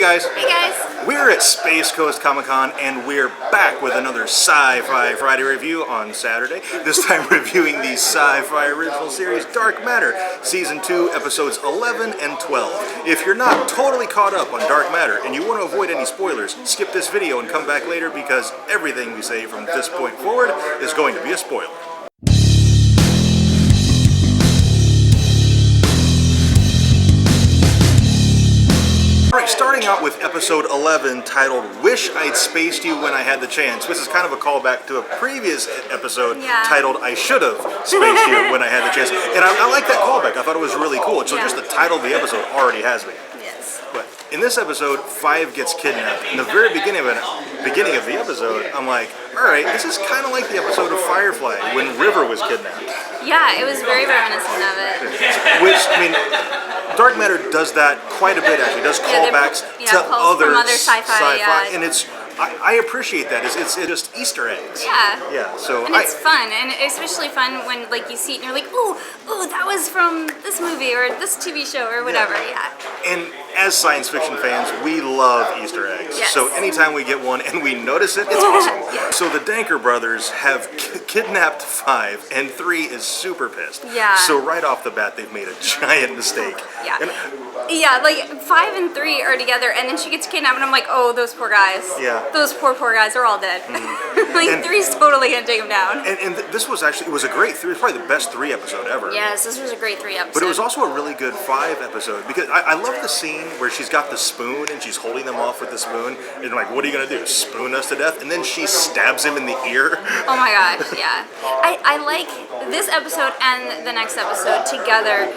guys. Hey guys. We're at Space Coast Comic Con and we're back with another Sci-Fi Friday review on Saturday. This time reviewing the sci-fi original series Dark Matter, Season 2, Episodes 11 and 12. If you're not totally caught up on Dark Matter and you want to avoid any spoilers, skip this video and come back later because everything we say from this point forward is going to be a spoiler. Alright, starting out with episode 11 titled Wish I'd Spaced You When I Had the Chance. This is kind of a callback to a previous episode titled I Should Have Spaced You When I Had the Chance. And I like that callback. I thought it was really cool. So just the title of the episode already has me. Yes. But in this episode, Five gets kidnapped. In the very beginning of the episode, I'm like, alright, this is kind of like the episode of Firefly when River was kidnapped. Yeah, it was very reminiscent of it. Which, I mean, Dark Matter does that quite a bit actually. It does callbacks to other sci-fi. And it's, I appreciate that. It's just Easter eggs. Yeah. Yeah. So and it's fun, and especially fun when like you see it and you're like, oh, that was from this movie or this TV show or whatever. Yeah. And as science fiction fans, we love Easter eggs. Yes. So anytime we get one and we notice it, it's awesome. So the Danker brothers have kidnapped Five, and Three is super pissed. Yeah. So right off the bat, they've made a giant mistake. Yeah. Yeah, like 5 and 3 are together, and then she gets kidnapped, and I'm like, oh, those poor guys. Yeah. Those poor guys are all dead. Like, And 3's totally gonna take them down. And this was actually, it was a great 3. It was probably the best 3 episode ever. Yes, this was a great 3 episode. But it was also a really good 5 episode because I love the scene where she's got the spoon and she's holding them off with the spoon and like, what are you gonna do? Spoon us to death? And then she stabs him in the ear. Oh my gosh, yeah. I like this episode and the next episode together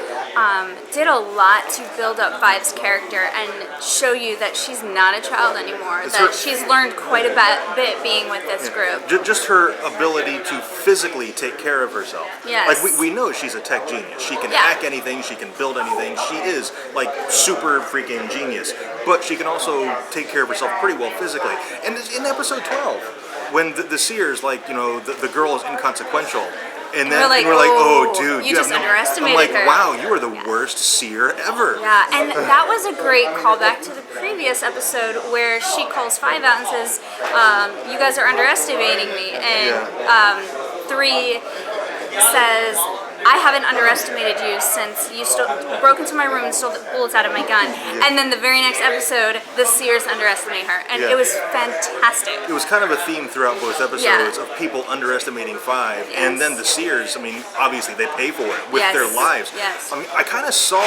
did a lot to build up Five's character and show you that she's not a child anymore, she's learned quite a bit being with this group. Just her ability to physically take care of herself. Yes. Like we know she's a tech genius. She can hack anything, she can build anything. She is like super freaking genius. But she can also take care of herself pretty well physically. And in episode 12, when the seers, like, you know, the girl is inconsequential. And then we're like, oh, dude, you just underestimated her. I'm like, her. wow, you are the worst seer ever. Yeah, and that was a great callback to the previous episode where she calls Five out and says, you guys are underestimating me. And 3 says, I haven't underestimated you since you broke into my room and stole the bullets out of my gun. And then the very next episode, the seers underestimate her. And it was fantastic. It was kind of a theme throughout both episodes of people underestimating Five. And then the seers, I mean, obviously they pay for it with their lives. Yes. I mean, I kind of saw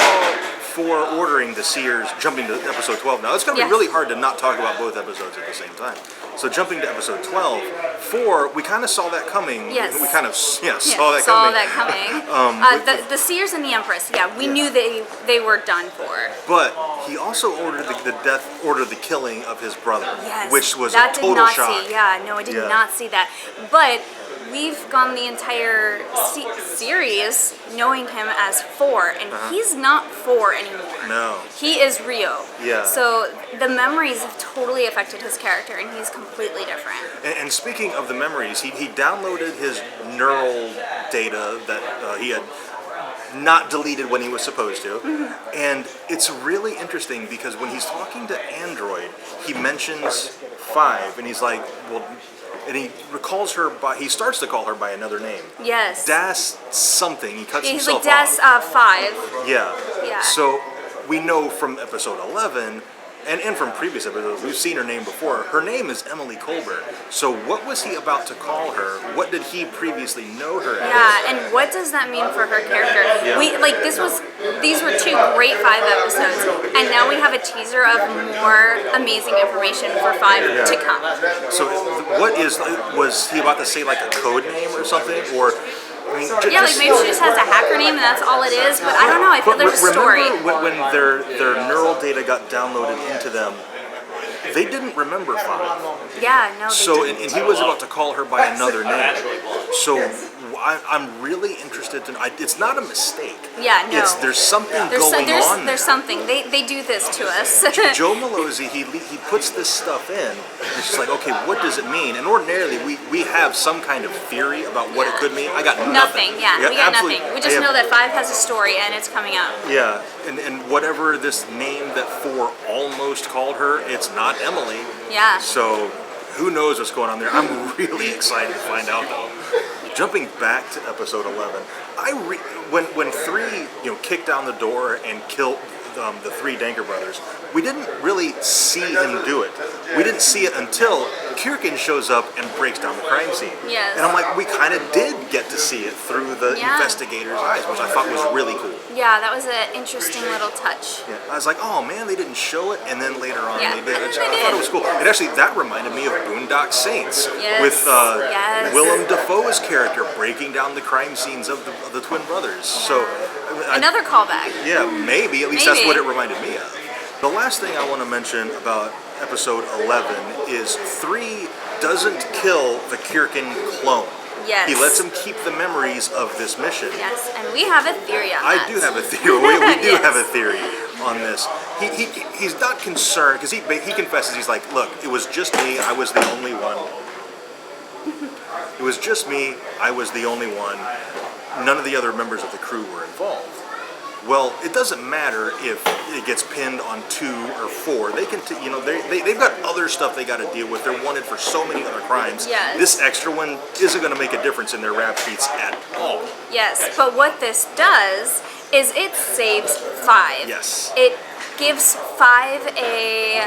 for ordering the seers, jumping to episode 12 now. It's going to be really hard to not talk about both episodes at the same time. So jumping to episode 12, 4, we kind of saw that coming. Yes. We kind of saw that coming. The Seers and the Empress, we knew they were done for. But he also ordered the killing of his brother, which was that a total shock. I did not see that. But we've gone the entire series knowing him as 4, and he's not 4 anymore. No. He is Rio. Yeah. So the memories have totally affected his character, and he's completely different. And speaking of the memories, he downloaded his neural data that he had not deleted when he was supposed to. And it's really interesting because when he's talking to Android, he mentions Five, and he's like, well, and he recalls her by, he starts to call her by another name. Yes. Das something. He cuts himself like, off. Das 5. Yeah. So we know from episode 11 and from previous episodes, we've seen her name before. Her name is Emily Colbert. So what was he about to call her? What did he previously know her as? Yeah, and what does that mean for her character? These were 2 great 5 episodes, and now we have a teaser of more amazing information for 5 to come. So was he about to say like a code name or something? Or I mean, like maybe she just has a hacker name and that's all it is, but I don't know, I feel there's a story. Remember when their neural data got downloaded into them, they didn't remember Five. Yeah, no, they didn't. And he was about to call her by another name. So I'm really interested to know. It's not a mistake. Yeah, no. There's something going on. There's something. They do this to us. Joe Malozzi, he puts this stuff in, and it's just like, okay, what does it mean? And ordinarily, we have some kind of theory about what it could mean. I got nothing. Yeah, we got nothing. We just know that 5 has a story, and it's coming out. Yeah, and whatever this name that 4 almost called her, it's not Emily. Yeah. So who knows what's going on there? I'm really excited to find out, though. Jumping back to episode 11, when 3 kicked down the door and killed the 3 Danker brothers, we didn't really see him do it. We didn't see it until Kirkin shows up and breaks down the crime scene. Yes. And I'm like, we kind of did get to see it through the investigator's eyes, which I thought was really cool. Yeah, that was an interesting little touch. Yeah, I was like, oh man, they didn't show it, and then later on Yeah. they did. I They thought did. it was cool. It actually, that reminded me of Boondock Saints Yes. with Yes. Willem Dafoe's character breaking down the crime scenes of the twin brothers. So, Another callback. yeah, maybe, at least that's Maybe. what it reminded me of. The last thing I want to mention about episode 11 is 3 doesn't kill the Kirkin clone. Yes. He lets him keep the memories of this mission. Yes, and we have a theory on I that. do have a theory. We do Yes. have a theory on this. He's not concerned because he confesses. He's like, look, it was just me. I was the only one. It was just me. I was the only one. None of the other members of the crew were involved. Well, it doesn't matter if it gets pinned on 2 or 4. They can, they've got other stuff they got to deal with. They're wanted for so many other crimes. Yes. This extra one isn't going to make a difference in their rap sheets at all. Yes, but what this does is it saves 5. Yes. It gives 5 a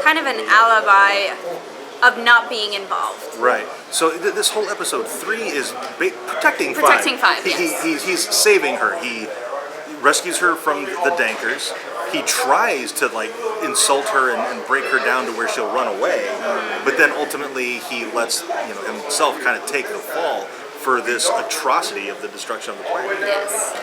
kind of an alibi of not being involved. Right. So this whole episode 3 is protecting 5. Protecting 5, He's saving her. He rescues her from the Dankers. He tries to insult her and break her down to where she'll run away, but then ultimately he lets himself kind of take the fall for this atrocity of the destruction of the planet. Yes.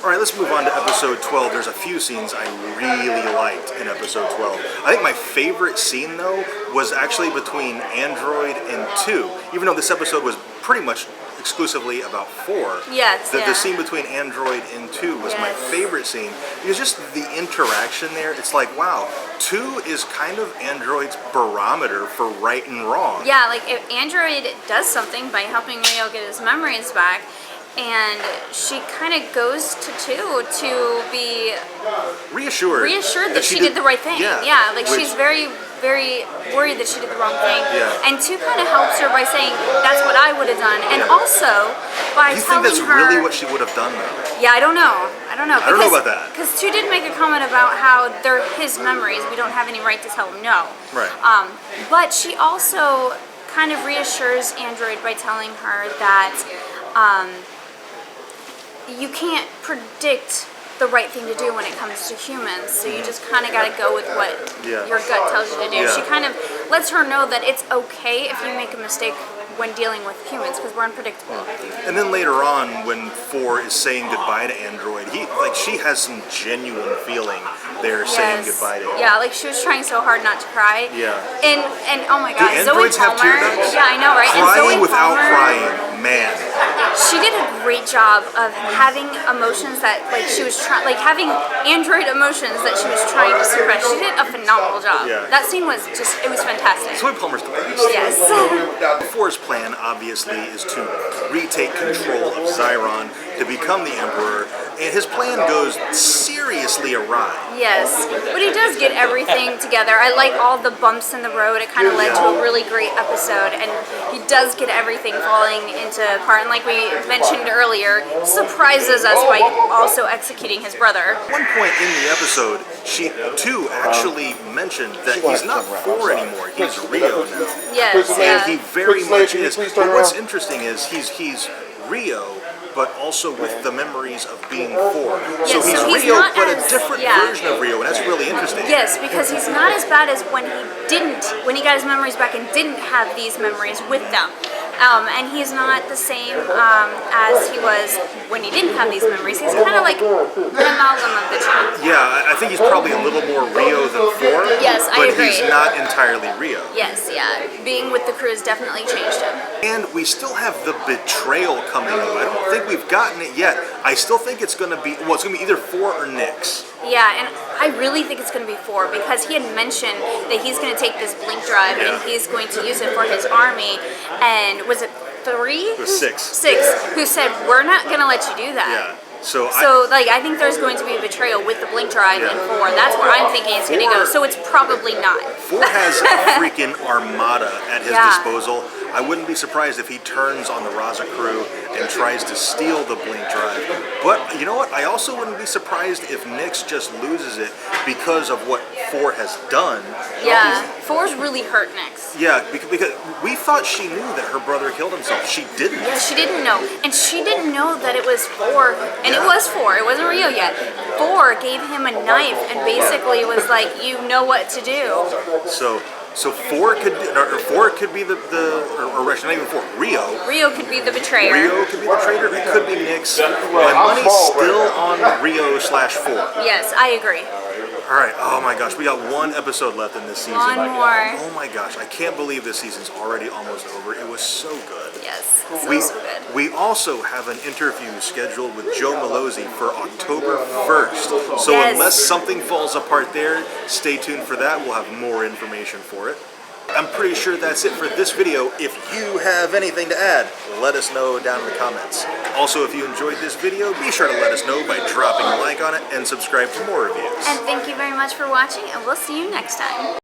All right, let's move on to episode 12. There's a few scenes I really liked in episode 12. I think my favorite scene, though, was actually between Android and 2. Even though this episode was pretty much exclusively about 4. Yes, The scene between Android and 2 was my Yes. favorite scene. Because just the interaction there, it's like, wow, 2 is kind of Android's barometer for right and wrong. Yeah, like if Android does something by helping Rio get his memories back, and she kind of goes to 2 to be Reassured that she did the right thing. Yeah, like which- she's very, very worried that she did the wrong thing. Yeah. And 2 kind of helps her by saying, that's what I would have done. And also by You think telling that's her... really what she would have done, though? Yeah, I don't know. I don't know about that. Because 2 did make a comment about how they're his memories. We don't have any right to tell him no. Right. But she also kind of reassures Android by telling her that you can't predict the right thing to do when it comes to humans. So you just kind of got to go with what your gut tells you to do. Yeah. She kind of lets her know that it's okay if you make a mistake when dealing with humans because we're unpredictable. And then later on, when 4 is saying goodbye to Android, she has some genuine feeling there saying goodbye to him. Yeah, like she was trying so hard not to cry. Yeah. And oh my god, Zoe androids have Palmer. tear ducts? Yeah, I know, right? And Crying Zoe without Palmer, crying, man. she did a great job of having emotions that she was trying, having android emotions that she was trying to suppress. She did a phenomenal job. Yeah. That scene was it was fantastic. Zoe Palmer's the best. Yes. 4's plan, obviously, is to retake control of Zyron to become the Emperor, and his plan goes seriously awry. Yes, but he does get everything together. I like all the bumps in the road. It kind of led to a really great episode, and he does get everything falling into part. And like we mentioned earlier, surprises us by also executing his brother. At one point in the episode, she too actually mentioned that he's not 4 anymore. He's Rio now. Yes, And he very much can you is. please But turn what's around? interesting is he's Rio, but also with the memories of being 4. So Yes, he's so he's Rio, not but as- a different yeah. version of Rio, and that's really interesting. Yes, because he's not as bad as when he got his memories back and didn't have these memories with them. And he's not the same as he was when he didn't have these memories. He's kind of like an amalgam of the two. Yeah, I think he's probably a little more Rio than 4. Yes, I but agree. agree. he's not entirely Rio. Yes, yeah. Being with the crew has definitely changed him. And we still have the betrayal coming up. I don't think we've gotten it yet. I still think it's going to be, well, it's going to be either 4 or Nyx. Yeah, and I really think it's going to be 4 because he had mentioned that he's going to take this blink drive and he's going to use it for his army. And was it 3? It was 6. 6, who said, we're not going to let you do that. Yeah. So I think there's going to be a betrayal with the blink drive in 4. That's where I'm thinking it's going to go. So it's probably not. 4 has a freaking armada at his disposal. I wouldn't be surprised if he turns on the Raza crew and tries to steal the blink drive. But you know what? I also wouldn't be surprised if Nyx just loses it because of what 4 has done. Yeah, 4's really hurt Nyx. Yeah, because we thought she knew that her brother killed himself. She didn't. Yeah, she didn't know. And she didn't know that it was 4. And it was 4. It wasn't Rio yet. 4 gave him a knife and basically was like, you know what to do. So 4 could be the or actually not even 4. Rio could be the betrayer. Rio could be the traitor. It could be Nyx. My money's still on Rio/4. Yes, I agree. All right. Oh my gosh, we got 1 episode left in this season. 1 more. Oh my gosh, I can't believe this season's already almost over. It was so good. Yes, so good. We also have an interview scheduled with Joe Malozzi for October 1st. So unless something falls apart there, stay tuned for that. We'll have more information for it. I'm pretty sure that's it for this video. If you have anything to add, let us know down in the comments. Also, if you enjoyed this video, be sure to let us know by dropping a like on it and subscribe for more reviews. And thank you very much for watching, and we'll see you next time.